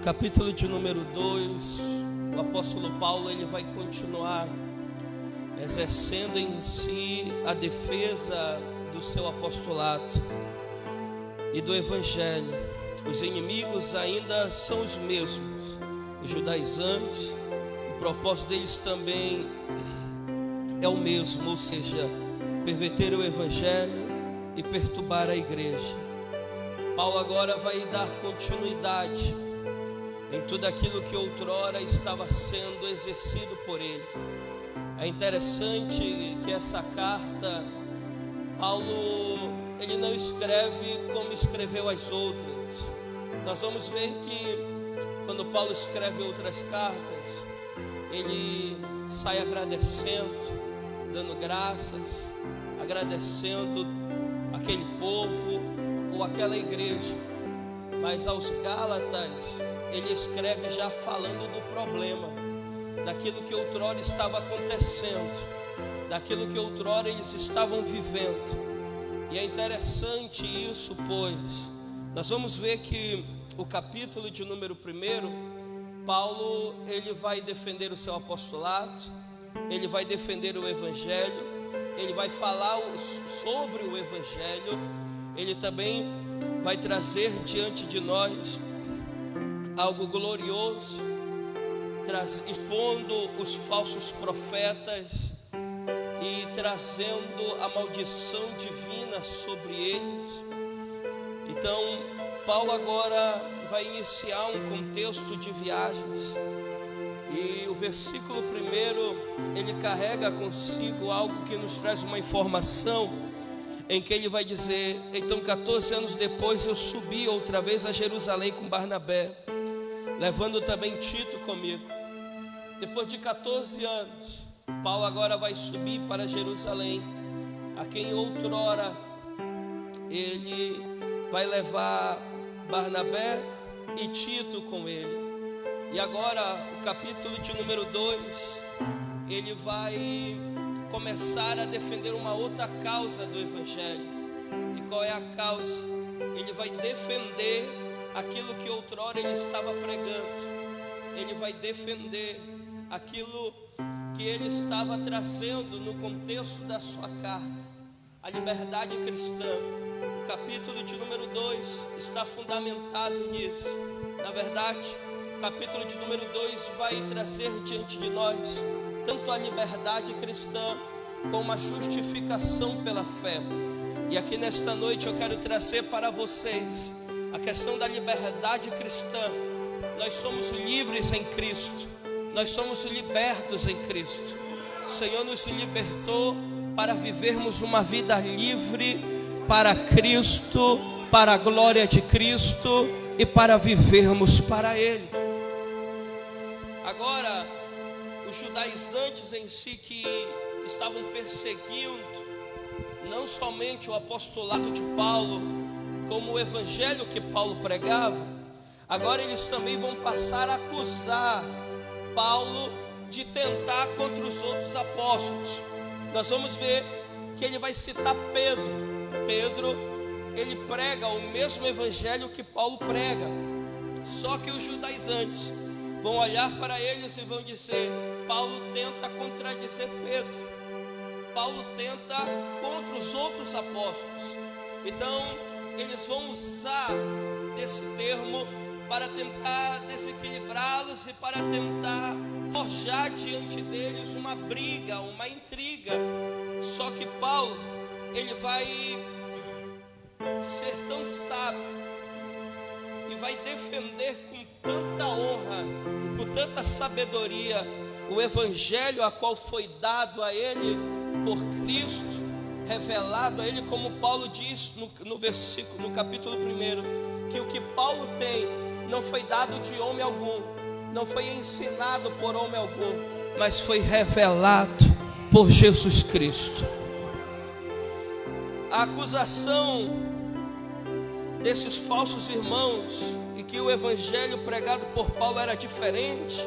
Capítulo de número 2, o apóstolo Paulo ele vai continuar exercendo em si a defesa do seu apostolado e do evangelho. Os inimigos ainda são os mesmos, os judaizantes. O propósito deles também é o mesmo, ou seja, perverter o evangelho e perturbar a igreja. Paulo agora vai dar continuidade em tudo aquilo que outrora estava sendo exercido por ele. É interessante que essa carta, Paulo, ele não escreve como escreveu as outras. Nós vamos ver que quando Paulo escreve outras cartas, ele sai agradecendo, dando graças, agradecendo aquele povo ou aquela igreja. Mas aos Gálatas, ele escreve já falando do problema, daquilo que outrora estava acontecendo, daquilo que outrora eles estavam vivendo. E é interessante isso, pois nós vamos ver que o capítulo de número 1, Paulo ele vai defender o seu apostolado, ele vai defender o evangelho, ele vai falar sobre o evangelho, ele também vai trazer diante de nós algo glorioso, expondo os falsos profetas e trazendo a maldição divina sobre eles. Então, Paulo agora vai iniciar um contexto de viagens, e o versículo 1, ele carrega consigo algo que nos traz uma informação, em que ele vai dizer: então 14 anos depois eu subi outra vez a Jerusalém com Barnabé, levando também Tito comigo. Depois de 14 anos, Paulo agora vai subir para Jerusalém, a quem outrora ele vai levar Barnabé e Tito com ele. E agora o capítulo de número 2, ele vai começar a defender uma outra causa do evangelho. E qual é a causa? Ele vai defender aquilo que outrora ele estava pregando. Ele vai defender aquilo que ele estava trazendo no contexto da sua carta, a liberdade cristã. O capítulo de número 2 está fundamentado nisso. Na verdade, o capítulo de número 2 vai trazer diante de nós tanto a liberdade cristã como a justificação pela fé. E aqui nesta noite eu quero trazer para vocês a questão da liberdade cristã. Nós somos livres em Cristo, nós somos libertos em Cristo. O Senhor nos libertou para vivermos uma vida livre para Cristo, para a glória de Cristo e para vivermos para Ele. Agora, os judaizantes em si que estavam perseguindo não somente o apostolado de Paulo, como o evangelho que Paulo pregava, agora eles também vão passar a acusar Paulo de tentar contra os outros apóstolos. Nós vamos ver que ele vai citar Pedro. Pedro, ele prega o mesmo evangelho que Paulo prega, só que os judaizantes vão olhar para eles e vão dizer: Paulo tenta contradizer Pedro, Paulo tenta contra os outros apóstolos. Então eles vão usar desse termo para tentar desequilibrá-los e para tentar forjar diante deles uma briga, uma intriga. Só que Paulo, ele vai ser tão sábio e vai defender com tanta honra, com tanta sabedoria, o evangelho a qual foi dado a ele por Cristo, revelado a ele, como Paulo diz no capítulo 1, que o que Paulo tem não foi dado de homem algum, não foi ensinado por homem algum, mas foi revelado por Jesus Cristo. A acusação desses falsos irmãos, e que o evangelho pregado por Paulo era diferente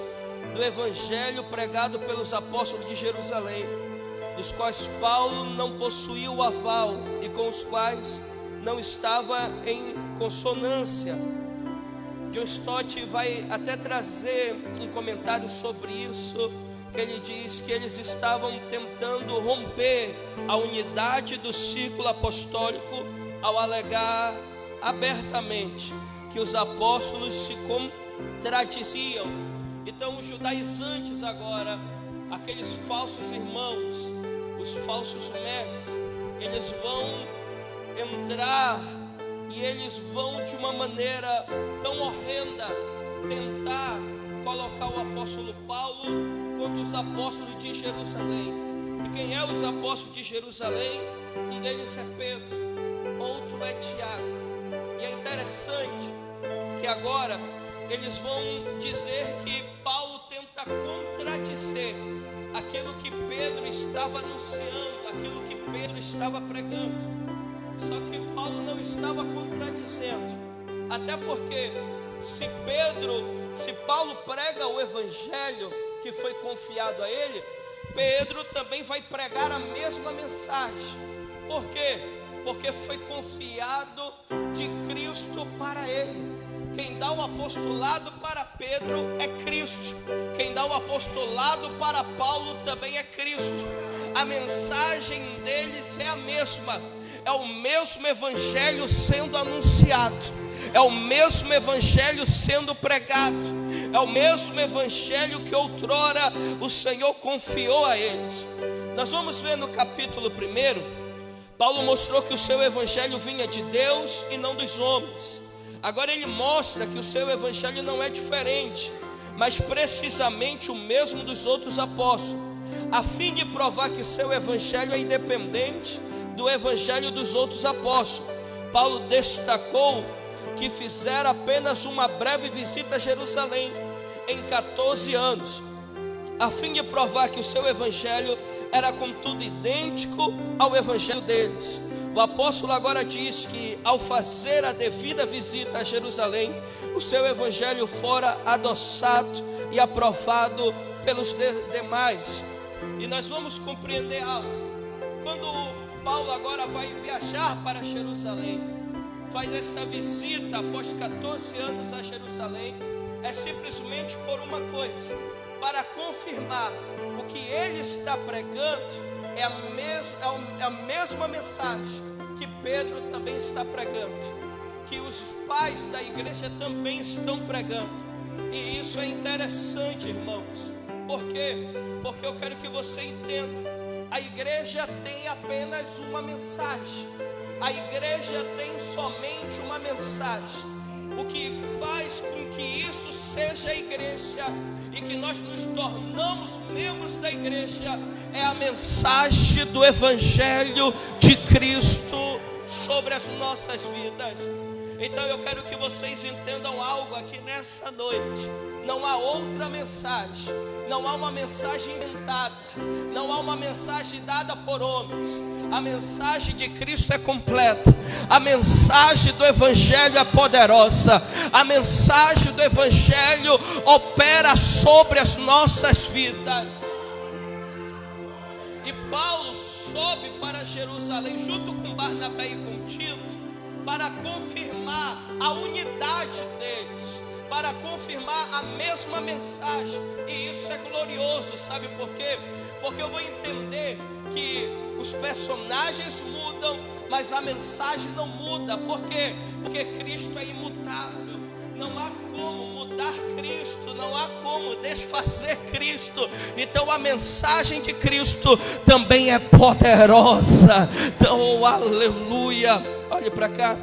do evangelho pregado pelos apóstolos de Jerusalém, dos quais Paulo não possuía o aval e com os quais não estava em consonância. John Stott vai até trazer um comentário sobre isso, que ele diz que eles estavam tentando romper a unidade do círculo apostólico ao alegar abertamente que os apóstolos se contradiziam. Então os judaizantes agora, aqueles falsos irmãos, os falsos mestres, eles vão entrar e eles vão de uma maneira tão horrenda tentar colocar o apóstolo Paulo contra os apóstolos de Jerusalém. E quem é os apóstolos de Jerusalém? Um deles é Pedro, outro é Tiago. E é interessante que agora eles vão dizer que Paulo tenta contradizer aquilo que Pedro estava anunciando, aquilo que Pedro estava pregando. Só que Paulo não estava contradizendo, até porque se Paulo prega o evangelho que foi confiado a ele, Pedro também vai pregar a mesma mensagem. Por quê? Porque foi confiado de Cristo para ele. Quem dá o apostolado para Pedro é Cristo. Quem dá o apostolado para Paulo também é Cristo. A mensagem deles é a mesma. É o mesmo evangelho sendo anunciado. É o mesmo evangelho sendo pregado. É o mesmo evangelho que outrora o Senhor confiou a eles. Nós vamos ver no capítulo 1, Paulo mostrou que o seu evangelho vinha de Deus e não dos homens. Agora ele mostra que o seu evangelho não é diferente, mas precisamente o mesmo dos outros apóstolos, a fim de provar que seu evangelho é independente do evangelho dos outros apóstolos. Paulo destacou que fizera apenas uma breve visita a Jerusalém em 14 anos, a fim de provar que o seu evangelho era contudo idêntico ao evangelho deles. O apóstolo agora diz que ao fazer a devida visita a Jerusalém, o seu evangelho fora adoçado e aprovado pelos demais. E nós vamos compreender algo. Quando Paulo agora vai viajar para Jerusalém, faz esta visita após 14 anos a Jerusalém, é simplesmente por uma coisa: para confirmar o que ele está pregando é a mesma mensagem que Pedro também está pregando, que os pais da igreja também estão pregando. E isso é interessante, irmãos. Por quê? Porque eu quero que você entenda: a igreja tem apenas uma mensagem. A igreja tem somente uma mensagem. O que faz com que isso seja a igreja e que nós nos tornamos membros da igreja é a mensagem do evangelho de Cristo sobre as nossas vidas. Então eu quero que vocês entendam algo aqui nessa noite. Não há outra mensagem, não há uma mensagem inventada, não há uma mensagem dada por homens. A mensagem de Cristo é completa, a mensagem do evangelho é poderosa, a mensagem do evangelho opera sobre as nossas vidas. E Paulo sobe para Jerusalém junto com Barnabé e com Tito para confirmar a unidade deles, para confirmar a mesma mensagem. E isso é glorioso, sabe por quê? Porque eu vou entender que os personagens mudam, mas a mensagem não muda. Por quê? Porque Cristo é imutável. Não há como mudar Cristo, não há como desfazer Cristo. Então a mensagem de Cristo também é poderosa. Então, aleluia. Olhe para cá.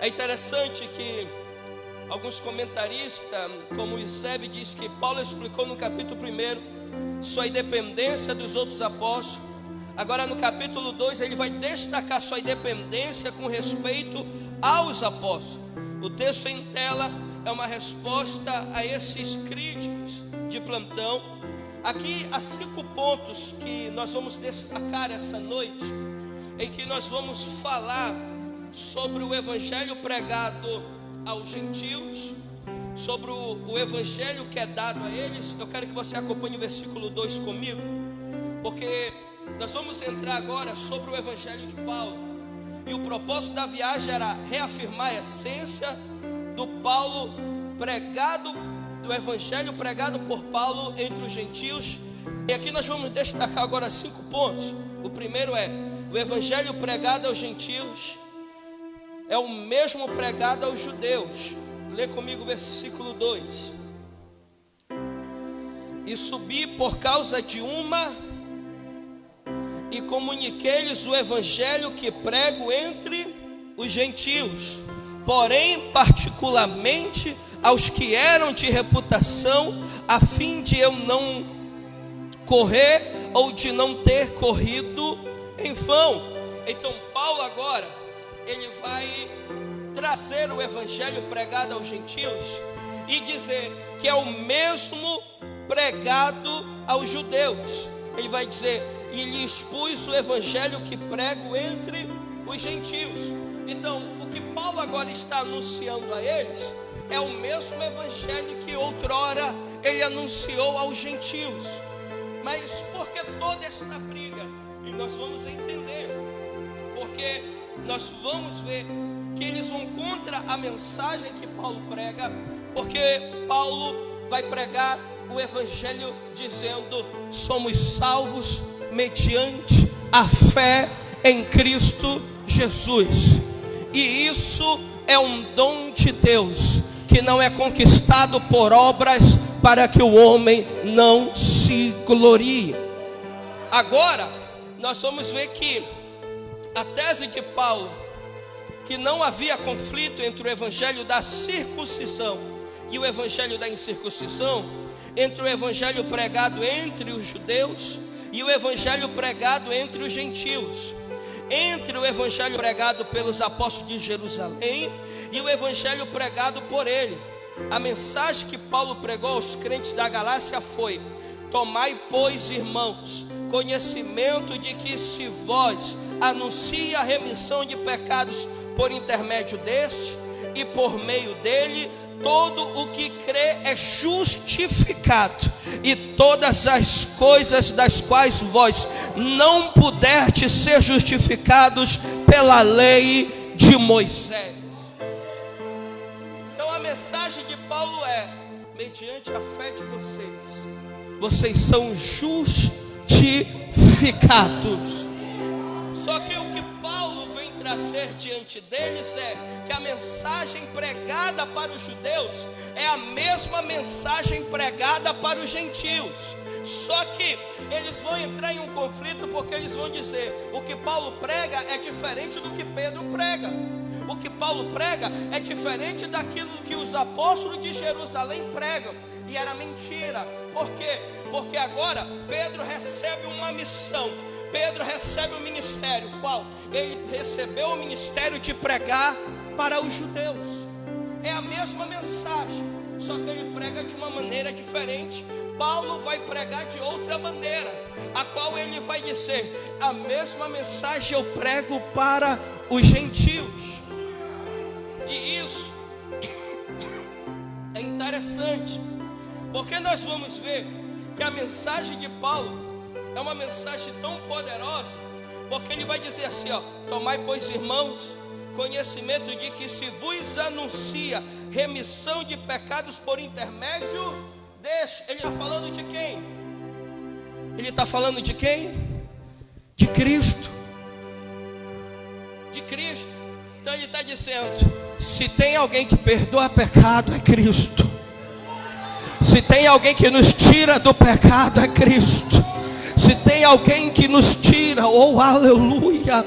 É interessante que alguns comentaristas, como Eusébio, diz que Paulo explicou no capítulo 1 sua independência dos outros apóstolos. Agora no capítulo 2 ele vai destacar sua independência com respeito aos apóstolos. O texto em tela é uma resposta a esses críticos de plantão. Aqui há 5 pontos que nós vamos destacar essa noite, em que nós vamos falar sobre o evangelho pregado aos gentios, sobre o evangelho que é dado a eles. Eu quero que você acompanhe o versículo 2 comigo, porque nós vamos entrar agora sobre o Evangelho de Paulo. E o propósito da viagem era reafirmar a essência do Evangelho pregado por Paulo entre os gentios. E aqui nós vamos destacar agora 5 pontos. O primeiro é: o Evangelho pregado aos gentios é o mesmo pregado aos judeus. Lê comigo o versículo 2. E subi por causa de uma, e comuniquei-lhes o evangelho que prego entre os gentios, porém particularmente aos que eram de reputação, a fim de eu não correr ou de não ter corrido em vão. Então Paulo agora, ele vai trazer o evangelho pregado aos gentios e dizer que é o mesmo pregado aos judeus. Ele vai dizer: e lhe expus o evangelho que prego entre os gentios. Então, o que Paulo agora está anunciando a eles é o mesmo evangelho que outrora ele anunciou aos gentios. Mas por que toda esta briga? E nós vamos entender, porque nós vamos ver que eles vão contra a mensagem que Paulo prega, porque Paulo vai pregar o evangelho dizendo: somos salvos mediante a fé em Cristo Jesus. E isso é um dom de Deus, que não é conquistado por obras, para que o homem não se glorie. Agora, nós vamos ver que a tese de Paulo, que não havia conflito entre o evangelho da circuncisão e o evangelho da incircuncisão, entre o evangelho pregado entre os judeus e o evangelho pregado entre os gentios, entre o evangelho pregado pelos apóstolos de Jerusalém e o evangelho pregado por ele. A mensagem que Paulo pregou aos crentes da Galácia foi: tomai, pois, irmãos, conhecimento de que se vós anuncia a remissão de pecados por intermédio deste, e por meio dele todo o que crê é justificado, e todas as coisas das quais vós não puderdes ser justificados pela lei de Moisés. Então a mensagem de Paulo é: mediante a fé de vocês são justificados. Só que o que Paulo vem trazer diante deles é que a mensagem pregada para os judeus é a mesma mensagem pregada para os gentios. Só que eles vão entrar em um conflito, porque eles vão dizer: o que Paulo prega é diferente do que Pedro prega. O que Paulo prega é diferente daquilo que os apóstolos de Jerusalém pregam. E era mentira. Por quê? Porque agora Pedro recebe uma missão. Pedro recebe o ministério. Qual? Ele recebeu o ministério de pregar para os judeus. É a mesma mensagem, só que ele prega de uma maneira diferente. Paulo vai pregar de outra maneira, a qual ele vai dizer: a mesma mensagem eu prego para os gentios. E isso é interessante, porque nós vamos ver que a mensagem de Paulo é uma mensagem tão poderosa, porque ele vai dizer assim, ó: tomai, pois, irmãos, conhecimento de que se vos anuncia remissão de pecados por intermédio deste. Ele está falando de quem? Ele está falando de quem? De Cristo. De Cristo. Então ele está dizendo: se tem alguém que perdoa pecado, é Cristo. Se tem alguém que nos tira do pecado, é Cristo. Se tem alguém que nos tira, oh aleluia.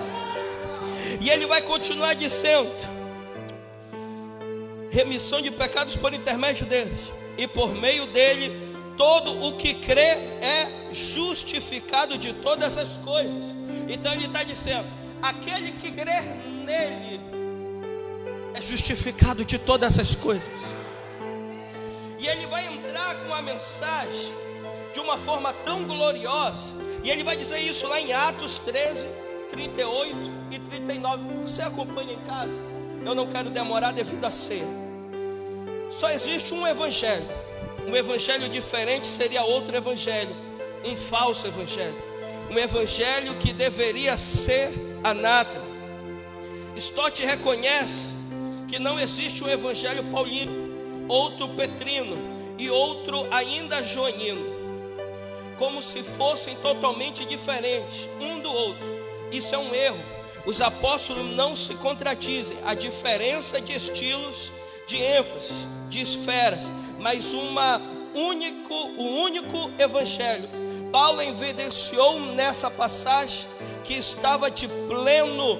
E ele vai continuar dizendo: remissão de pecados por intermédio dele, e por meio dele todo o que crê é justificado de todas as coisas. Então ele está dizendo: aquele que crê nele é justificado de todas as coisas. E ele vai entrar com a mensagem de uma forma tão gloriosa, e ele vai dizer isso lá em Atos 13, 38 e 39. Você acompanha em casa, eu não quero demorar devido à ceia. Só existe um evangelho. Um evangelho diferente seria outro evangelho, um falso evangelho. um evangelho que deveria ser anátema. Stott reconhece que não existe um evangelho paulino, outro petrino e outro ainda joanino, como se fossem totalmente diferentes um do outro. Isso é um erro. Os apóstolos não se contradizem. A diferença de estilos, de ênfase, de esferas, mas o único evangelho. Paulo evidenciou nessa passagem que estava de pleno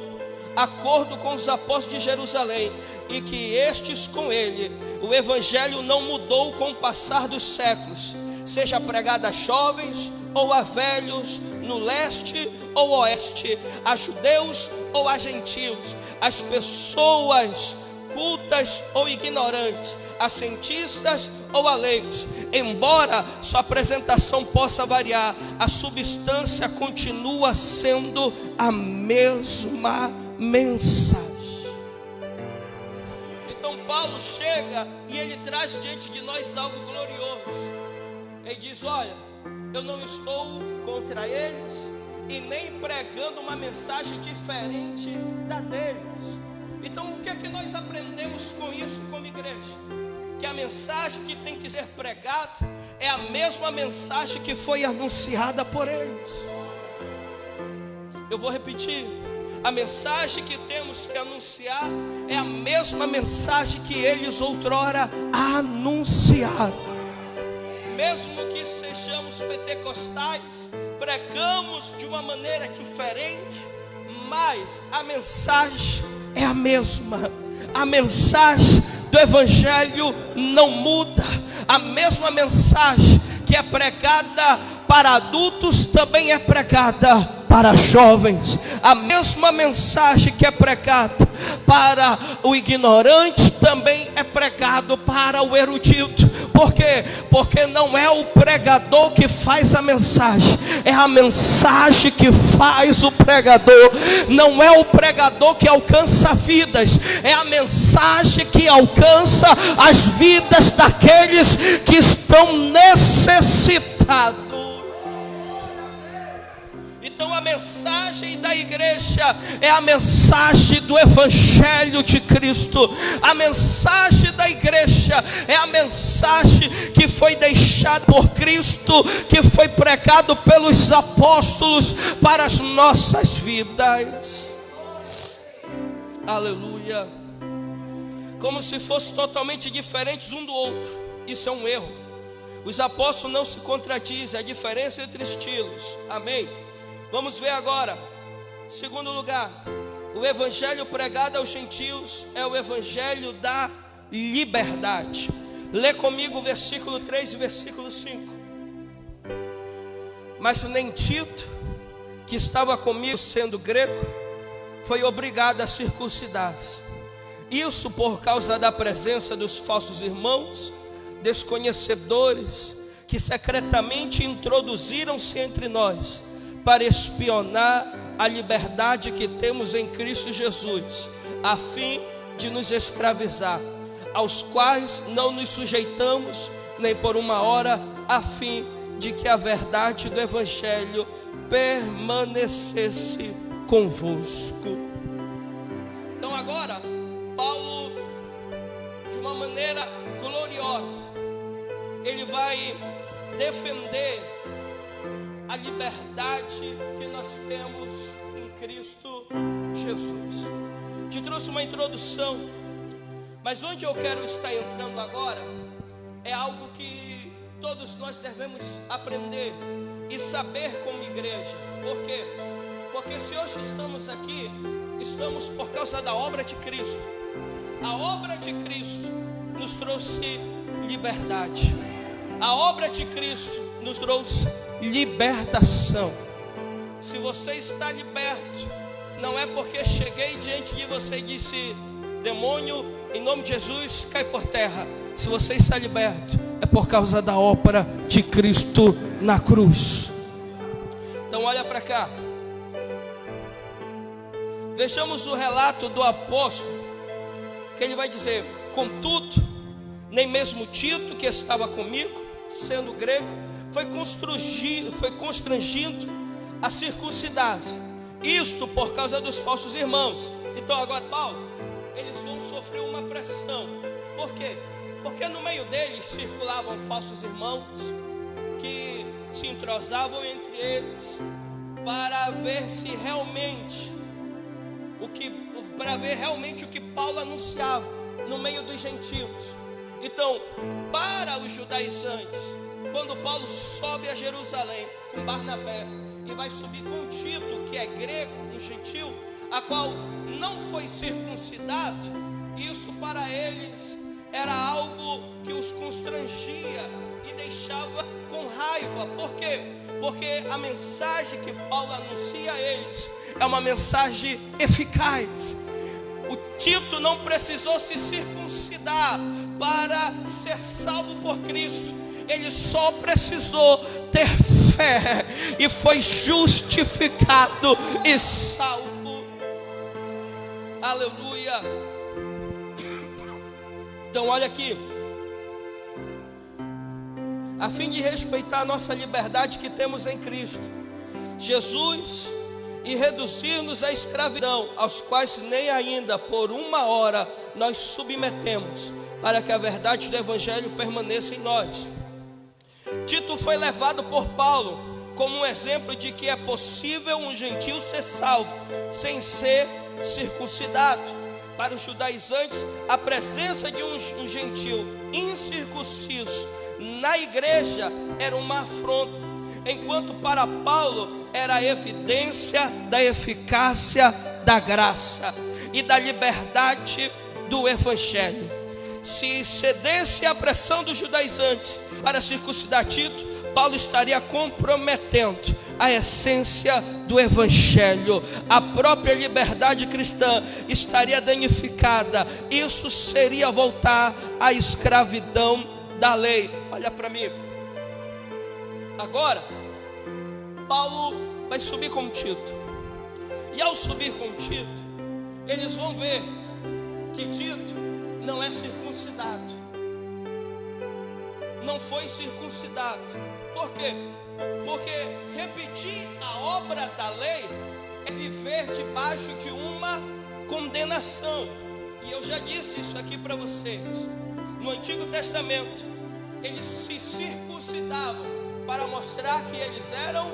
acordo com os apóstolos de Jerusalém, e que estes com ele. O evangelho não mudou com o passar dos séculos, seja pregado a jovens ou a velhos, no leste ou oeste, a judeus ou a gentios, as pessoas cultas ou ignorantes, a cientistas ou a leigos. Embora sua apresentação possa variar, a substância continua sendo a mesma mensagem. Então Paulo chega e ele traz diante de nós algo glorioso. Ele diz: olha, eu não estou contra eles e nem pregando uma mensagem diferente da deles. Então o que é que nós aprendemos com isso como igreja? Que a mensagem que tem que ser pregada é a mesma mensagem que foi anunciada por eles. Eu vou repetir: a mensagem que temos que anunciar é a mesma mensagem que eles outrora anunciaram. Mesmo que sejamos pentecostais, pregamos de uma maneira diferente, mas a mensagem é a mesma. A mensagem do evangelho não muda. A mesma mensagem que é pregada para adultos também é pregada para jovens. A mesma mensagem que é pregada para o ignorante também é pregado para o erudito. Por quê? Porque não é o pregador que faz a mensagem, é a mensagem que faz o pregador. Não é o pregador que alcança vidas, é a mensagem que alcança as vidas daqueles que estão necessitados. Então a mensagem da igreja é a mensagem do evangelho de Cristo. A mensagem da igreja é a mensagem que foi deixada por Cristo, que foi pregado pelos apóstolos para as nossas vidas. Aleluia. Como se fossem totalmente diferentes um do outro. Isso é um erro. Os apóstolos não se contradizem, a diferença entre estilos. Amém? Vamos ver agora, segundo lugar, o evangelho pregado aos gentios é o evangelho da liberdade. Lê comigo o versículo 3 e versículo 5. Mas nem Tito, que estava comigo sendo grego, foi obrigado a circuncidar-se. Isso por causa da presença dos falsos irmãos, desconhecedores, que secretamente introduziram-se entre nós, para espionar a liberdade que temos em Cristo Jesus, a fim de nos escravizar, aos quais não nos sujeitamos nem por uma hora, a fim de que a verdade do evangelho permanecesse convosco. Então agora Paulo, de uma maneira gloriosa, ele vai defender a liberdade que nós temos em Cristo Jesus. Te trouxe uma introdução, mas onde eu quero estar entrando agora é algo que todos nós devemos aprender e saber como igreja. Por quê? Porque se hoje estamos aqui, estamos por causa da obra de Cristo. A obra de Cristo nos trouxe liberdade. A obra de Cristo nos trouxe libertação. Se você está liberto, não é porque cheguei diante de você e disse: demônio, em nome de Jesus, cai por terra. Se você está liberto, é por causa da obra de Cristo na cruz. Então olha para cá. Vejamos o relato do apóstolo, que ele vai dizer: contudo, nem mesmo Tito, que estava comigo, sendo grego, foi constrangido a circuncidar-se, isto por causa dos falsos irmãos. Então agora Paulo, eles vão sofrer uma pressão. Por quê? Porque no meio deles circulavam falsos irmãos que se entrosavam entre eles para ver se realmente o que Paulo anunciava no meio dos gentios. Então, para os judaizantes, quando Paulo sobe a Jerusalém com Barnabé e vai subir com Tito, que é grego, um gentil, a qual não foi circuncidado, isso para eles era algo que os constrangia e deixava com raiva. Por quê? Porque a mensagem que Paulo anuncia a eles é uma mensagem eficaz. O Tito não precisou se circuncidar para ser salvo por Cristo. Ele só precisou ter fé e foi justificado e salvo. Aleluia. Então olha aqui. A fim de respeitar a nossa liberdade que temos em Cristo Jesus e reduzir-nos à escravidão, aos quais nem ainda por uma hora nós submetemos, para que a verdade do Evangelho permaneça em nós. Tito foi levado por Paulo como um exemplo de que é possível um gentil ser salvo sem ser circuncidado. Para os judaizantes, a presença de um gentil incircunciso na igreja era uma afronta, enquanto para Paulo era a evidência da eficácia da graça e da liberdade do Evangelho. Se cedesse à pressão dos judaizantes para circuncidar Tito, Paulo estaria comprometendo a essência do Evangelho. A própria liberdade cristã estaria danificada. Isso seria voltar à escravidão da lei. Olha para mim. Agora, Paulo vai subir com Tito. E ao subir com Tito, eles vão ver que Tito não é circuncidado. Não foi circuncidado. Por quê? Porque repetir a obra da lei é viver debaixo de uma condenação. E eu já disse isso aqui para vocês. No Antigo Testamento, eles se circuncidavam para mostrar que eles eram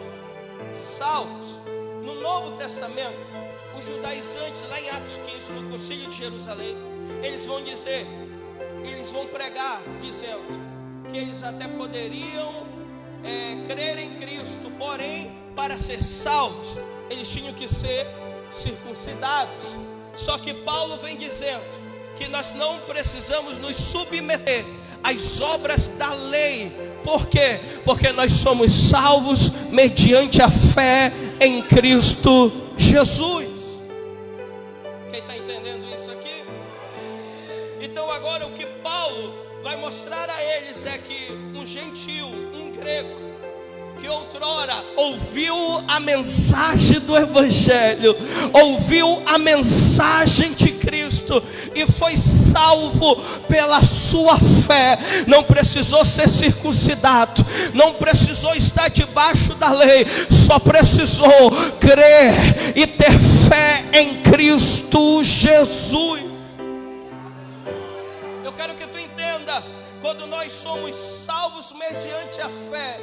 salvos. No Novo Testamento, os judaizantes, lá em Atos 15, no Concílio de Jerusalém, eles vão dizer, eles vão pregar dizendo que eles até poderiam crer em Cristo, porém, para ser salvos, eles tinham que ser circuncidados. Só que Paulo vem dizendo que nós não precisamos nos submeter às obras da lei. Por quê? Porque nós somos salvos mediante a fé em Cristo Jesus. Quem está entendendo isso aqui? Então agora o que Paulo vai mostrar a eles é que um gentil, um grego, que outrora ouviu a mensagem do Evangelho, ouviu a mensagem de Cristo e foi salvo pela sua fé, não precisou ser circuncidado, não precisou estar debaixo da lei, só precisou crer e ter fé em Cristo Jesus. Eu quero que tu entenda, quando nós somos salvos mediante a fé,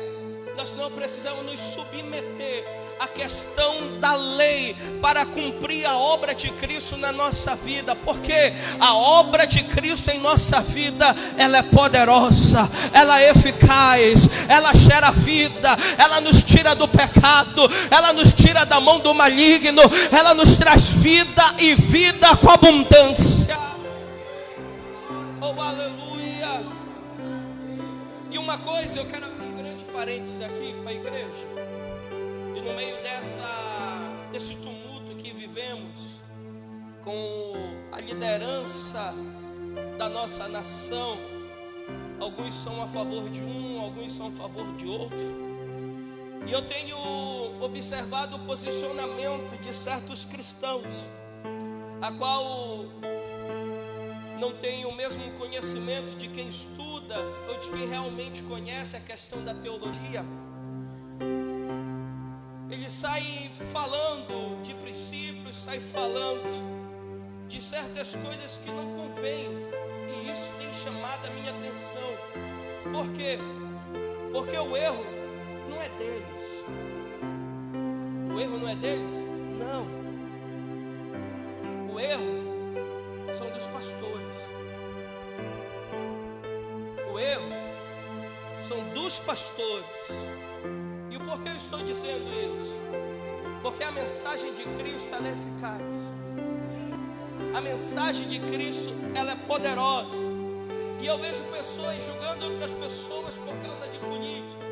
nós não precisamos nos submeter à questão da lei para cumprir a obra de Cristo na nossa vida, porque a obra de Cristo em nossa vida, ela é poderosa, ela é eficaz, ela gera vida, ela nos tira do pecado, ela nos tira da mão do maligno, ela nos traz vida e vida com abundância. Oh, aleluia! E uma coisa, eu quero abrir um grande parênteses aqui para a igreja. E no meio desse tumulto que vivemos, com a liderança da nossa nação, alguns são a favor de um, alguns são a favor de outro. E eu tenho observado o posicionamento de certos cristãos, a qual não tem o mesmo conhecimento de quem estuda ou de quem realmente conhece a questão da teologia. Eles sai falando de princípios, sai falando de certas coisas que não convêm, e isso tem chamado a minha atenção. Por quê? Porque o erro não é deles. O erro não é deles? Não. O erro são dos pastores. O erro são dos pastores. E o porquê eu estou dizendo isso? Porque a mensagem de Cristo, ela é eficaz. A mensagem de Cristo, ela é poderosa. E eu vejo pessoas julgando outras pessoas por causa de política.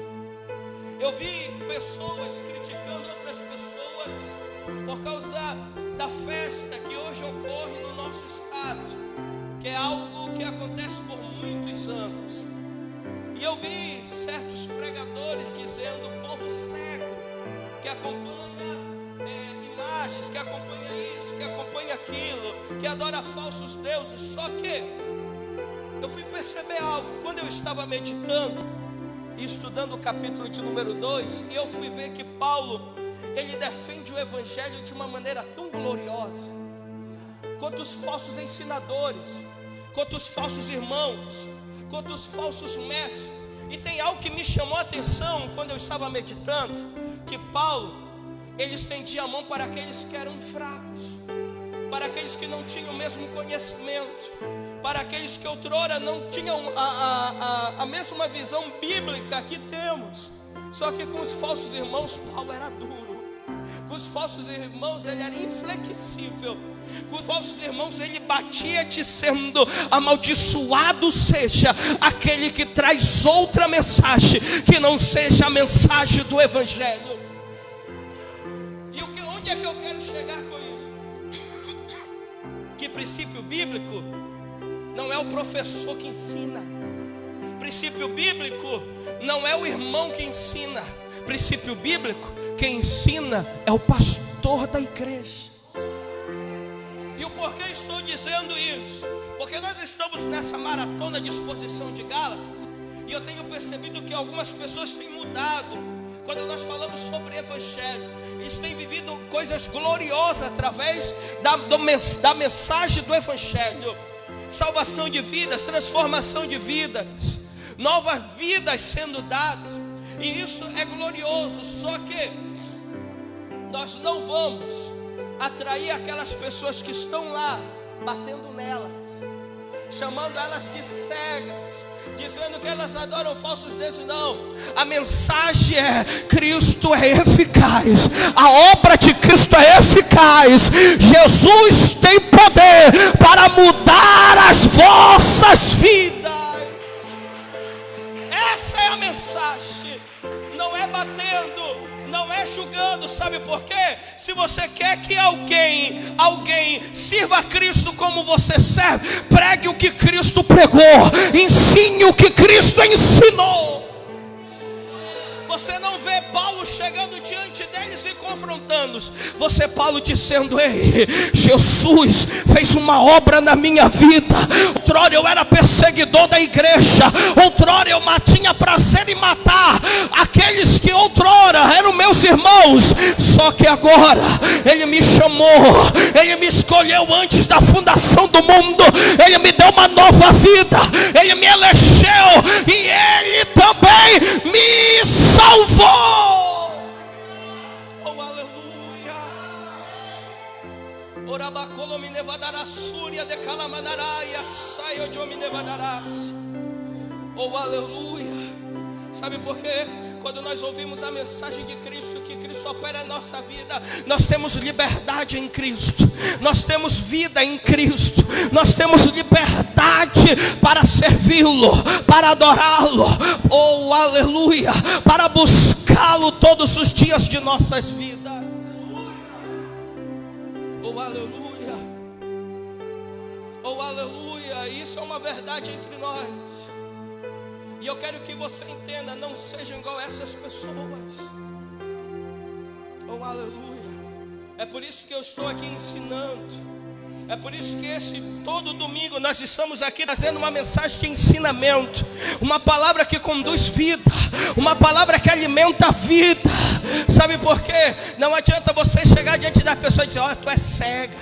Eu vi pessoas criticando outras pessoas por causa da festa que hoje ocorre no nosso estado, que é algo que acontece por muitos anos. E eu vi certos pregadores dizendo: o povo cego, que acompanha imagens, que acompanha isso, que acompanha aquilo, que adora falsos deuses. Só que eu fui perceber algo quando eu estava meditando e estudando o capítulo de número 2, e eu fui ver que Paulo, ele defende o evangelho de uma maneira tão gloriosa, quanto os falsos ensinadores, quanto os falsos irmãos, quanto os falsos mestres. E tem algo que me chamou a atenção quando eu estava meditando, que Paulo, ele estendia a mão para aqueles que eram fracos, para aqueles que não tinham o mesmo conhecimento, para aqueles que outrora não tinham a mesma visão bíblica que temos. Só que com os falsos irmãos, Paulo era duro. Com os falsos irmãos, ele era inflexível. Com os falsos irmãos, ele batia dizendo: amaldiçoado seja aquele que traz outra mensagem, que não seja a mensagem do evangelho. E onde é que eu quero chegar com isso? Que princípio bíblico não é o professor que ensina. Princípio bíblico não é o irmão que ensina. Princípio bíblico, quem ensina é o pastor da igreja. E o porquê estou dizendo isso? Porque nós estamos nessa maratona de exposição de Gálatas, e eu tenho percebido que algumas pessoas têm mudado quando nós falamos sobre evangelho. Eles têm vivido coisas gloriosas através da mensagem do evangelho. Salvação de vidas, transformação de vidas, novas vidas sendo dadas. E isso é glorioso. Só que nós não vamos atrair aquelas pessoas que estão lá batendo nelas, chamando elas de cegas, dizendo que elas adoram falsos deuses. Não, a mensagem é: Cristo é eficaz, a obra de Cristo é eficaz, Jesus tem poder para mudar as vossas vidas. Essa é a mensagem. Não é batendo, não é julgando. Sabe por quê? Se você quer que alguém sirva a Cristo como você serve, pregue o que Cristo pregou, ensine o que Cristo ensinou. Você não vê Paulo chegando diante deles e confrontando-os. Você Paulo dizendo: ei, Jesus fez uma obra na minha vida. Outrora eu era perseguidor da igreja, outrora eu tinha prazer em matar aqueles que outrora eram meus irmãos. Só que agora Ele me chamou, Ele me escolheu antes da fundação do mundo, Ele me deu uma nova vida, Ele me elegeu e Ele também me salvou. Oh, aleluia. Orabacolomi nevadarasúria de calamanaraia saio de nevadarás. Oh, aleluia. Sabe por quê? Quando nós ouvimos a mensagem de Cristo, que Cristo opera a nossa vida, nós temos liberdade em Cristo, nós temos vida em Cristo, nós temos liberdade para servi-lo, para adorá-lo, oh aleluia, para buscá-lo todos os dias de nossas vidas. Oh aleluia, oh aleluia. Isso é uma verdade entre nós. E eu quero que você entenda: não sejam igual a essas pessoas. Oh aleluia. É por isso que eu estou aqui ensinando. É por isso que todo domingo nós estamos aqui trazendo uma mensagem de ensinamento, uma palavra que conduz vida, uma palavra que alimenta a vida. Sabe por quê? Não adianta você chegar diante da pessoa e dizer: olha, tu é cega,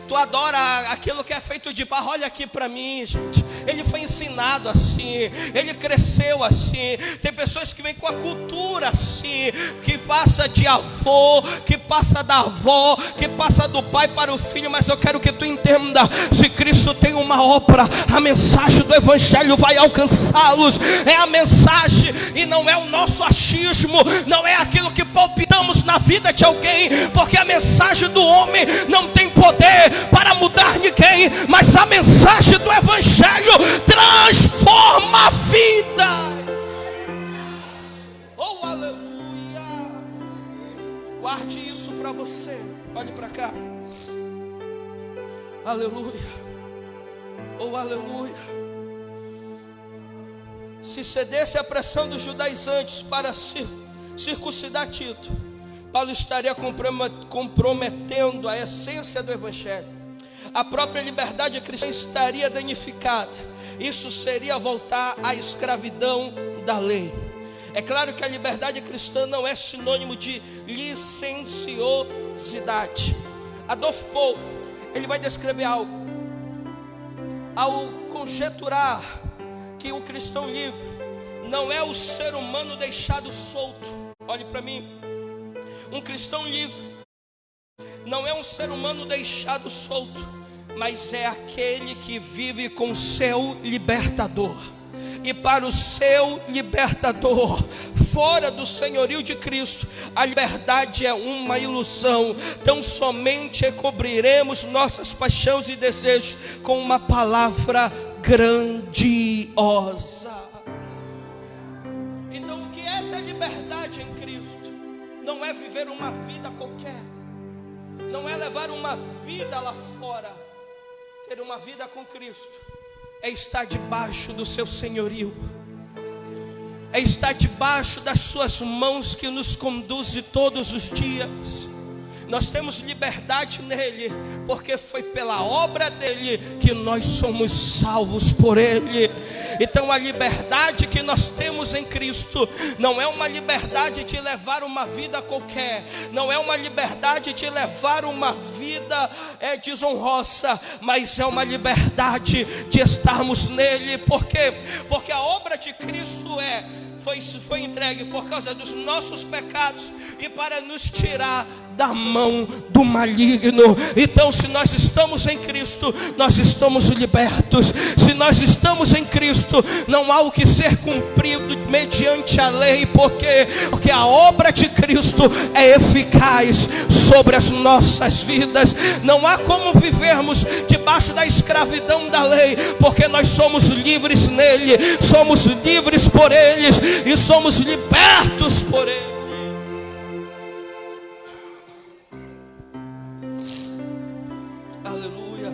tu adora aquilo que é feito de barro. Olha aqui para mim, gente. Ele foi ensinado assim, ele cresceu assim. Tem pessoas que vêm com a cultura assim, que passa de avô, que passa da avó, que passa do pai para o filho. Mas eu quero que tu entenda: se Cristo tem uma obra, a mensagem do Evangelho vai alcançá-los. É a mensagem e não é o nosso achismo, não é aquilo que palpitamos na vida de alguém, porque a mensagem do homem não tem poder para mudar ninguém, mas a mensagem do Evangelho transforma a vida. Oh, aleluia! Guarde isso para você. Olhe para cá. Aleluia. Oh, aleluia. Se cedesse à pressão dos judaizantes para circuncidar Tito, Paulo estaria comprometendo a essência do Evangelho. A própria liberdade cristã estaria danificada. Isso seria voltar à escravidão da lei. É claro que a liberdade cristã não é sinônimo de licenciosidade. Adolf Paul, ele vai descrever algo ao conjecturar que o cristão livre não é o ser humano deixado solto. Olhe para mim. Um cristão livre não é um ser humano deixado solto, mas é aquele que vive com seu libertador. E para o seu libertador, fora do senhorio de Cristo, a liberdade é uma ilusão. Tão somente cobriremos nossas paixões e desejos com uma palavra grandiosa. Então, o que é ter liberdade em Cristo? Não é viver uma vida qualquer, não é levar uma vida lá fora. Ter uma vida com Cristo é estar debaixo do seu senhorio, é estar debaixo das suas mãos que nos conduzem todos os dias. Nós temos liberdade nele, porque foi pela obra dele que nós somos salvos por ele. Então a liberdade que nós temos em Cristo não é uma liberdade de levar uma vida qualquer, não é uma liberdade de levar uma vida desonrosa, mas é uma liberdade de estarmos nele. Por quê? Porque a obra de Cristo foi entregue por causa dos nossos pecados e para nos tirar da mão do maligno. Então, se nós estamos em Cristo, nós estamos libertos. Se nós estamos em Cristo, não há o que ser cumprido mediante a lei. Porque a obra de Cristo é eficaz sobre as nossas vidas. Não há como vivermos debaixo da escravidão da lei, porque nós somos livres nele, somos livres por ele e somos libertos por ele. Aleluia,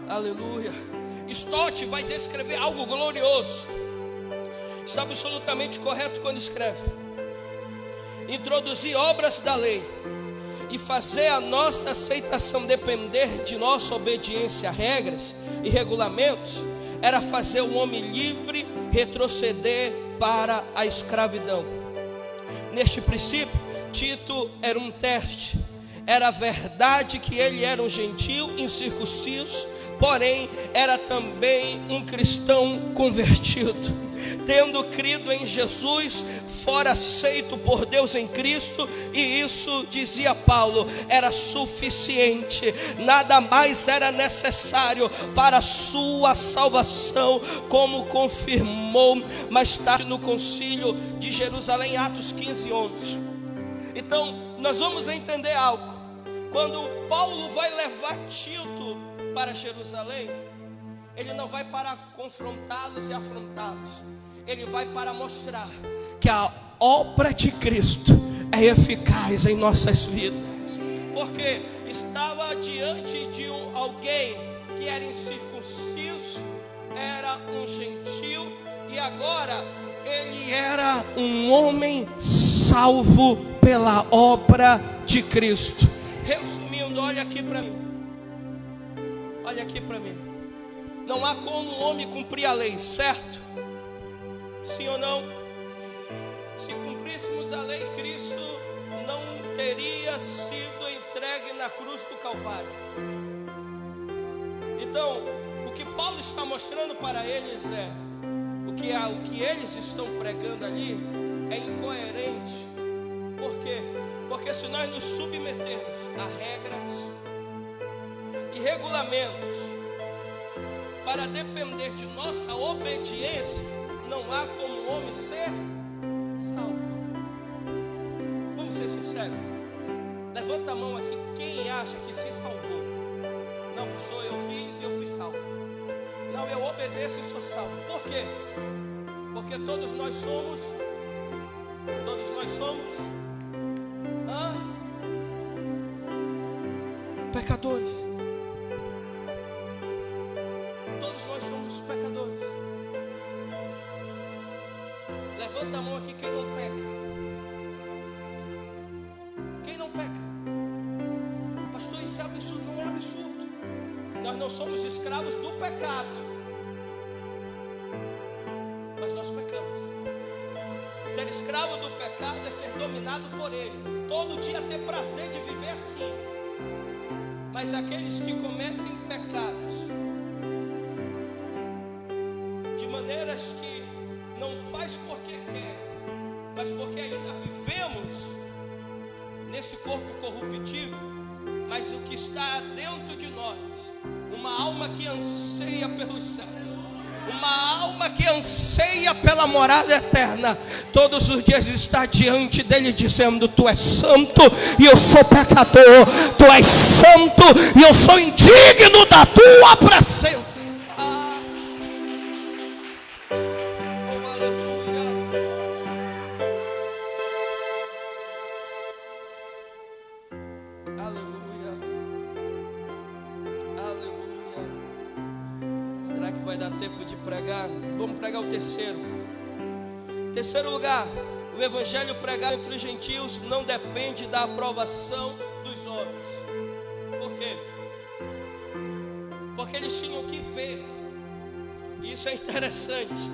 aleluia. Stott vai descrever algo glorioso. Está absolutamente correto quando escreve: introduzir obras da lei e fazer a nossa aceitação depender de nossa obediência a regras e regulamentos era fazer o homem livre retroceder para a escravidão. Neste princípio, Tito era um teste. Era verdade que ele era um gentil incircunciso, porém era também um cristão convertido. Tendo crido em Jesus, fora aceito por Deus em Cristo, e isso, dizia Paulo, era suficiente. Nada mais era necessário para a sua salvação, como confirmou mais tarde no concílio de Jerusalém, Atos 15:11. Então, nós vamos entender algo. Quando Paulo vai levar Tito para Jerusalém, ele não vai para confrontá-los e afrontá-los. Ele vai para mostrar que a obra de Cristo é eficaz em nossas vidas. Porque estava diante de alguém que era incircunciso, era um gentil, e agora ele era um homem salvo pela obra de Cristo. Resumindo, olha aqui para mim. Olha aqui para mim. Não há como o homem cumprir a lei, certo? Sim ou não? Se cumpríssemos a lei, Cristo não teria sido entregue na cruz do Calvário. Então, o que Paulo está mostrando para eles é o que eles estão pregando ali é incoerente. Por quê? Porque se nós nos submetermos a regras e regulamentos para depender de nossa obediência, não há como o homem ser salvo. Vamos ser sinceros. Levanta a mão aqui quem acha que se salvou. Não, pastor, eu fiz e eu fui salvo. Não, eu obedeço e sou salvo. Por quê? Porque todos nós somos pecadores. Todos nós somos pecadores. Levanta a mão aqui quem não peca. Quem não peca? Pastor, isso é absurdo. Não é absurdo. Nós não somos escravos do pecado, mas nós pecamos. Ser escravo do pecado é ser dominado por ele. Todo dia ter prazer de viver assim. Mas aqueles que cometem pecados de maneiras que não faz porque quer, mas porque ainda vivemos nesse corpo corruptível, mas o que está dentro de nós, uma alma que anseia pelos céus, uma alma que anseia pela morada eterna, todos os dias está diante dele dizendo: tu és santo e eu sou pecador, tu és santo e eu sou indigno da tua presença. Oh, aleluia. Aleluia. Aleluia. Será que vai dar tempo de pregar? Vamos pregar o terceiro. Terceiro lugar, o evangelho pregado entre os gentios não depende da aprovação dos homens. Por quê? Porque eles tinham que ver. Isso é interessante.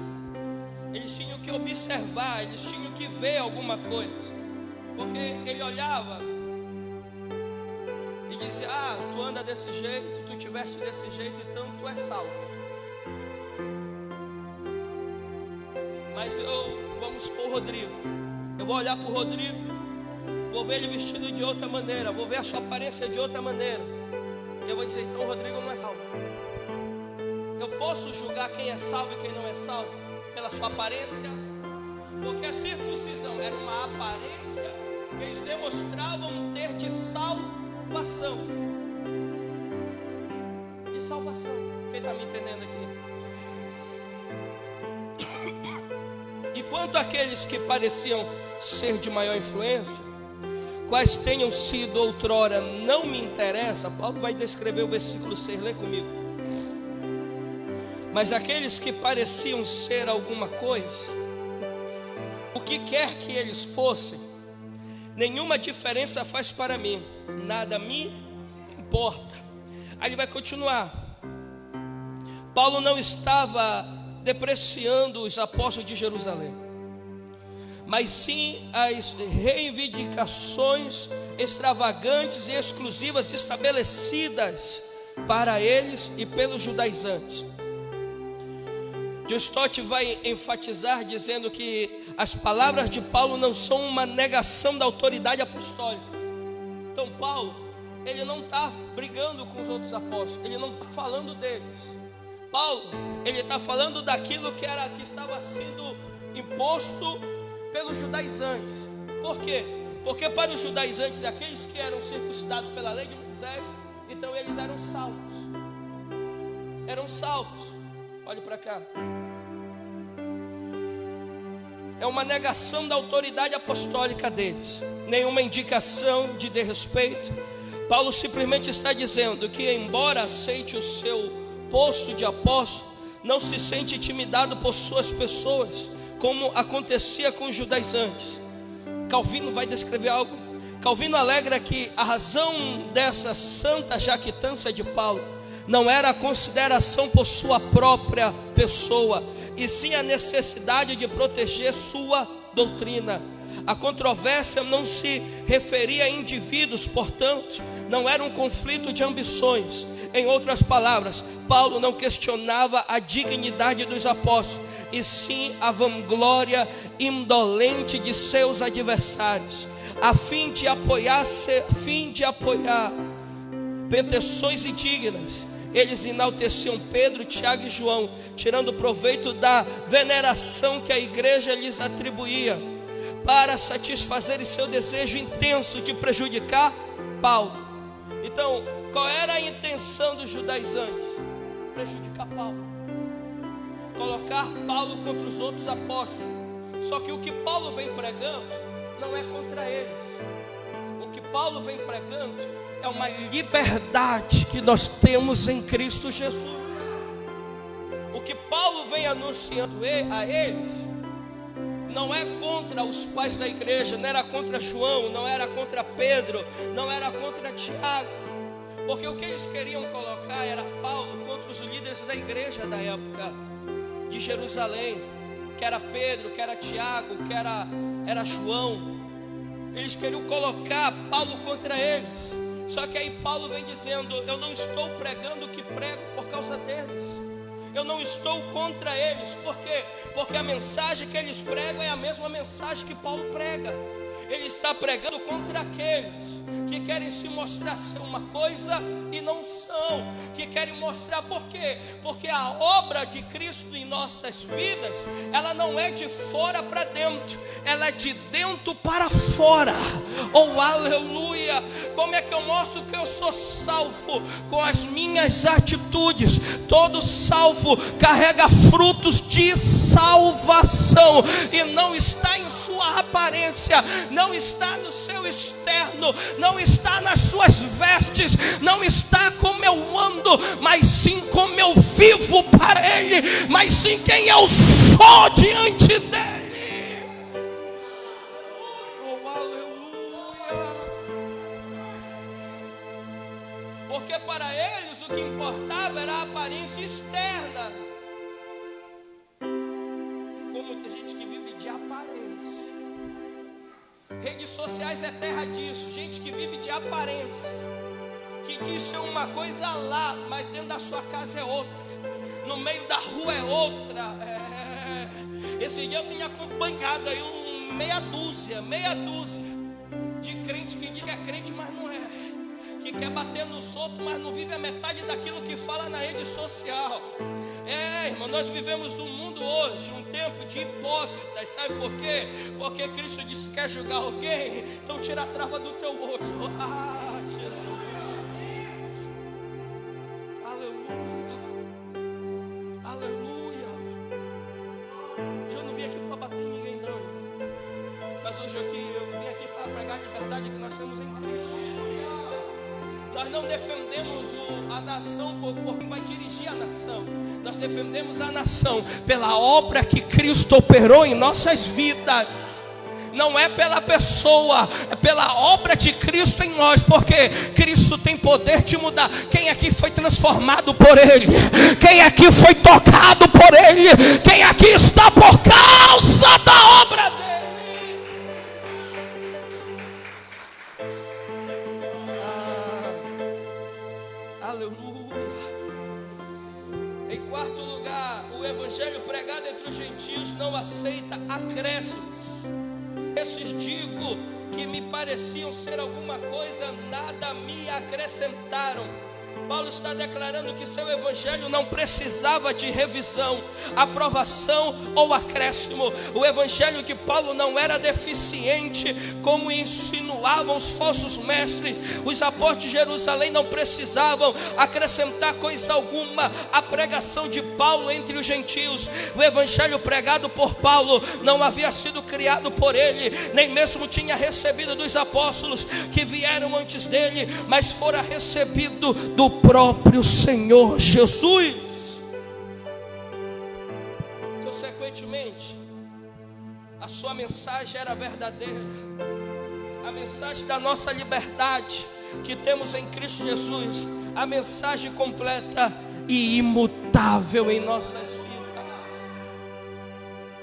Eles tinham que observar, eles tinham que ver alguma coisa. Porque ele olhava e dizia: ah, tu anda desse jeito, tu te veste desse jeito, então tu és salvo. Mas vamos por Rodrigo. Eu vou olhar para o Rodrigo, vou ver ele vestido de outra maneira, vou ver a sua aparência de outra maneira. Eu vou dizer: então o Rodrigo não é salvo. Eu posso julgar quem é salvo e quem não é salvo pela sua aparência? Porque a circuncisão era uma aparência que eles demonstravam ter de salvação. De salvação. Quem está me entendendo aqui? E quanto àqueles que pareciam ser de maior influência, quais tenham sido outrora, não me interessa. Paulo vai descrever o versículo 6, lê comigo. Mas aqueles que pareciam ser alguma coisa, o que quer que eles fossem, nenhuma diferença faz para mim, nada me importa. Aí ele vai continuar. Paulo não estava depreciando os apóstolos de Jerusalém, mas sim as reivindicações extravagantes e exclusivas estabelecidas para eles e pelos judaizantes. John Stott vai enfatizar dizendo que as palavras de Paulo não são uma negação da autoridade apostólica. Então Paulo, ele não está brigando com os outros apóstolos, ele não está falando deles. Paulo, ele está falando daquilo que estava sendo imposto pelos judaizantes. Por quê? Porque para os judaizantes, aqueles que eram circuncidados pela lei de Moisés, então eles eram salvos. Eram salvos. Olhe para cá. É uma negação da autoridade apostólica deles. Nenhuma indicação de desrespeito. Paulo simplesmente está dizendo que, embora aceite o seu posto de apóstolo, não se sente intimidado por suas pessoas, como acontecia com os judaizantes. Calvino vai descrever algo. Calvino alegra que a razão dessa santa jactância de Paulo não era a consideração por sua própria pessoa, e sim a necessidade de proteger sua doutrina. A controvérsia não se referia a indivíduos, portanto, não era um conflito de ambições. Em outras palavras, Paulo não questionava a dignidade dos apóstolos, e sim a vanglória indolente de seus adversários, a fim de apoiar pretensões indignas. Eles enalteciam Pedro, Tiago e João, tirando proveito da veneração que a igreja lhes atribuía, para satisfazerem seu desejo intenso de prejudicar Paulo. Então, qual era a intenção dos judaizantes? Prejudicar Paulo, colocar Paulo contra os outros apóstolos. Só que o que Paulo vem pregando não é contra eles. O que Paulo vem pregando é uma liberdade que nós temos em Cristo Jesus. O que Paulo vem anunciando a eles não é contra os pais da igreja, não era contra João, não era contra Pedro, não era contra Tiago, porque o que eles queriam colocar era Paulo contra os líderes da igreja da época de Jerusalém, que era Pedro, que era Tiago, que era João. Eles queriam colocar Paulo contra eles. Só que aí Paulo vem dizendo: eu não estou pregando o que prego por causa deles. Eu não estou contra eles. Por quê? Porque a mensagem que eles pregam é a mesma mensagem que Paulo prega. Ele está pregando contra aqueles que querem se mostrar ser uma coisa e não são, que querem mostrar. Por quê? Porque a obra de Cristo em nossas vidas, ela não é de fora para dentro, ela é de dentro para fora. Oh, aleluia! Como é que eu mostro que eu sou salvo? Com as minhas atitudes. Todo salvo carrega frutos de salvação, e não está em sua aparência, não está no seu externo, não está nas suas vestes, não está como eu ando, mas sim como eu vivo para Ele, mas sim quem eu sou diante dEle. Oh, aleluia! Porque para eles o que importava era a aparência externa. Como muita gente que vive de aparência. Redes sociais é terra disso. Gente que vive de aparência, que diz ser uma coisa lá, mas dentro da sua casa é outra, no meio da rua é outra. Esse dia eu tenho acompanhado aí meia dúzia de crente que diz que é crente, mas não é, que quer bater nos outros, mas não vive a metade daquilo que fala na rede social. Irmão, nós vivemos um mundo hoje, um tempo de hipócritas. Sabe por quê? Porque Cristo disse que quer julgar alguém, então tira a trava do teu olho. Ah, Jesus. Aleluia. Aleluia. Hoje eu não vim aqui para bater em ninguém não, mas hoje eu vim aqui para pregar a liberdade que nós temos em Cristo. Nós não defendemos a nação por quem vai dirigir a nação. Nós defendemos a nação pela obra que Cristo operou em nossas vidas. Não é pela pessoa, é pela obra de Cristo em nós. Porque Cristo tem poder de mudar. Quem aqui foi transformado por Ele? Quem aqui foi tocado por Ele? Quem aqui está por causa da obra dele? Em quarto lugar, o evangelho pregado entre os gentios não aceita acréscimos. Esses digo que me pareciam ser alguma coisa, nada me acrescentaram. Paulo está declarando que seu evangelho não precisava de revisão, aprovação ou acréscimo. O evangelho de Paulo não era deficiente, como insinuavam os falsos mestres. Os apóstolos de Jerusalém não precisavam acrescentar coisa alguma à pregação de Paulo entre os gentios. O evangelho pregado por Paulo não havia sido criado por ele, nem mesmo tinha recebido dos apóstolos que vieram antes dele, mas fora recebido do próprio Senhor Jesus. Consequentemente, a sua mensagem era verdadeira. A mensagem da nossa liberdade que temos em Cristo Jesus a mensagem completa e imutável em nossas vidas.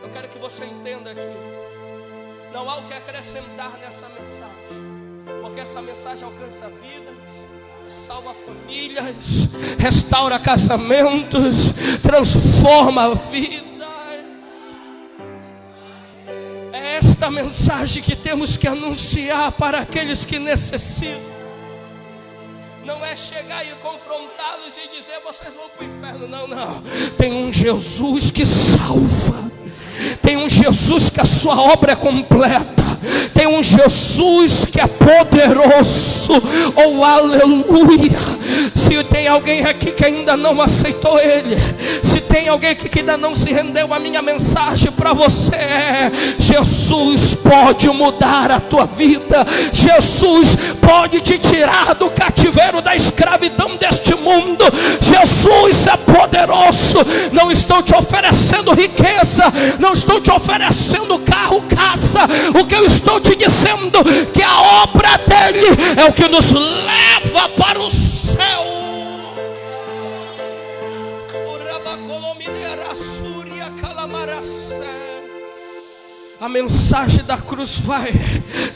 Eu quero que você entenda aqui, não há o que acrescentar nessa mensagem, porque essa mensagem alcança vidas, salva famílias, restaura casamentos, transforma vidas. É esta mensagem que temos que anunciar para aqueles que necessitam. Não é chegar e confrontá-los e dizer vocês vão para o inferno. Não, não. Tem um Jesus que salva. Tem um Jesus que a sua obra é completa. Tem um Jesus que é poderoso. Oh, aleluia. Se tem alguém aqui que ainda não aceitou Ele, se tem alguém aqui que ainda não se rendeu, a minha mensagem para você é: Jesus pode mudar a tua vida. Jesus pode te tirar do cativeiro, da escravidão deste mundo. Jesus é poderoso. Não estou te oferecendo riqueza, não estou te oferecendo carro, casa. O que eu estou te dizendo que a obra dele é o que nos leva para o céu. A mensagem da cruz vai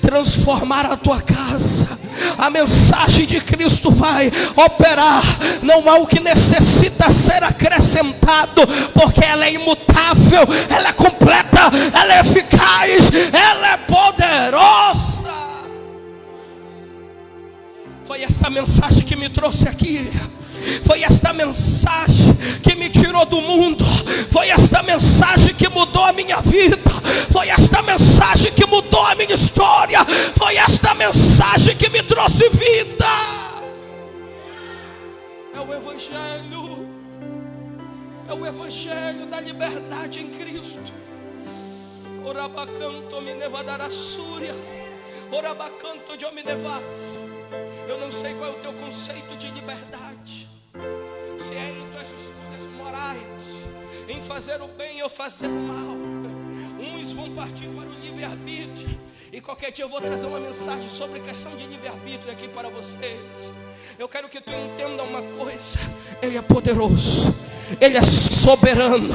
transformar a tua casa. A mensagem de Cristo vai operar. Não há o que necessita ser acrescentado, porque ela é imutável, ela é completa, ela é eficaz, ela é poderosa. Foi essa mensagem que me trouxe aqui. Foi esta mensagem que me tirou do mundo. Foi esta mensagem que mudou a minha vida. Foi esta mensagem que mudou a minha história. Foi esta mensagem que me trouxe vida. É o Evangelho. É o Evangelho da liberdade em Cristo. Orabacanto me nevadarassúria. Orabacanto de ominevas. Eu não sei qual é o teu conceito de liberdade. Se é em tuas escolhas morais, em fazer o bem ou fazer o mal. Uns vão partir para o livre-arbítrio, e qualquer dia eu vou trazer uma mensagem sobre a questão de livre-arbítrio aqui para vocês. Eu quero que tu entenda uma coisa: Ele é poderoso, Ele é soberano,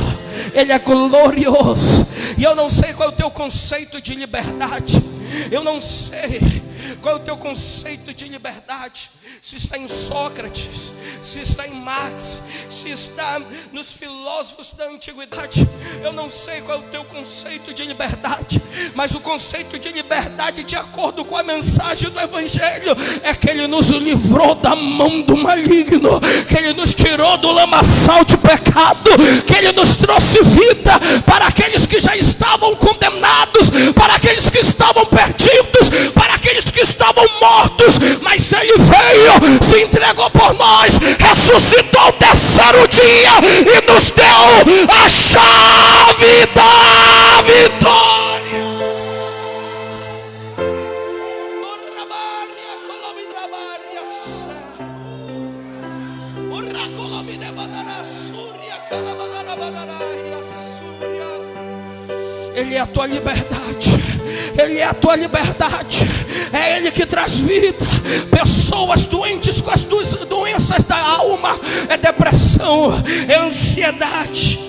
Ele é glorioso. E eu não sei qual é o teu conceito de liberdade. Eu não sei qual é o teu conceito de liberdade. Se está em Sócrates, se está em Marx, se está nos filósofos da antiguidade. Eu não sei qual é o teu conceito de liberdade, mas o conceito de liberdade, de acordo com a mensagem do Evangelho, é que Ele nos livrou da mão do maligno, que Ele nos tirou do lamaçal de pecado, que Ele nos trouxe vida para aqueles que já estavam condenados, para aqueles que estavam perdidos, para aqueles que estavam mortos. Mas Ele veio, se entregou por nós, ressuscitou ao terceiro dia e nos deu a chave da vitória. Ele é a tua liberdade. Ele é a tua liberdade. É Ele que traz vida. Pessoas doentes com as doenças da alma, é depressão, é ansiedade.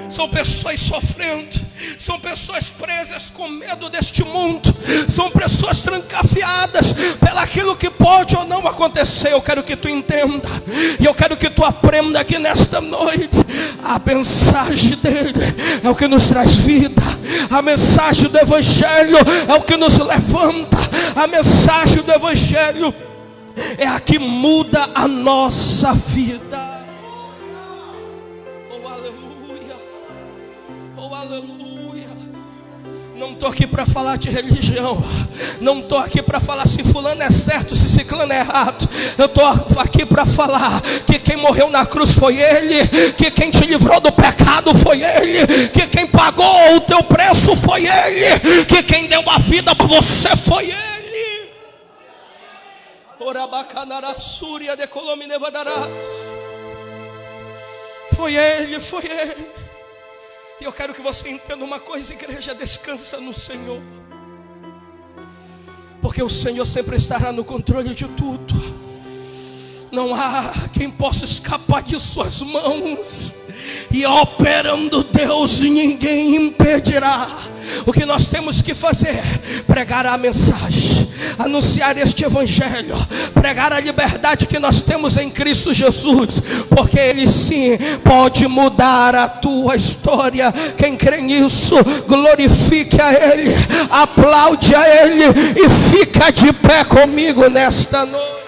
São pessoas sofrendo, são pessoas presas com medo deste mundo, são pessoas trancafiadas pelaquilo que pode ou não acontecer. Eu quero que tu entenda, e eu quero que tu aprenda aqui nesta noite: a mensagem dele é o que nos traz vida. A mensagem do Evangelho é o que nos levanta. A mensagem do Evangelho é a que muda a nossa vida. Aleluia. Não estou aqui para falar de religião. Não estou aqui para falar se fulano é certo, se ciclano é errado. Eu estou aqui para falar que quem morreu na cruz foi Ele, que quem te livrou do pecado foi Ele, que quem pagou o teu preço foi Ele, que quem deu a vida para você foi Ele. Foi Ele, foi Ele. E eu quero que você entenda uma coisa, igreja: descansa no Senhor, porque o Senhor sempre estará no controle de tudo. não há quem possa escapar de suas mãos. E operando Deus, ninguém impedirá. O que nós temos que fazer? Pregar a mensagem, anunciar este evangelho, pregar a liberdade que nós temos em Cristo Jesus, porque Ele sim pode mudar a tua história. Quem crê nisso, glorifique a Ele, aplaude a Ele e fica de pé comigo nesta noite.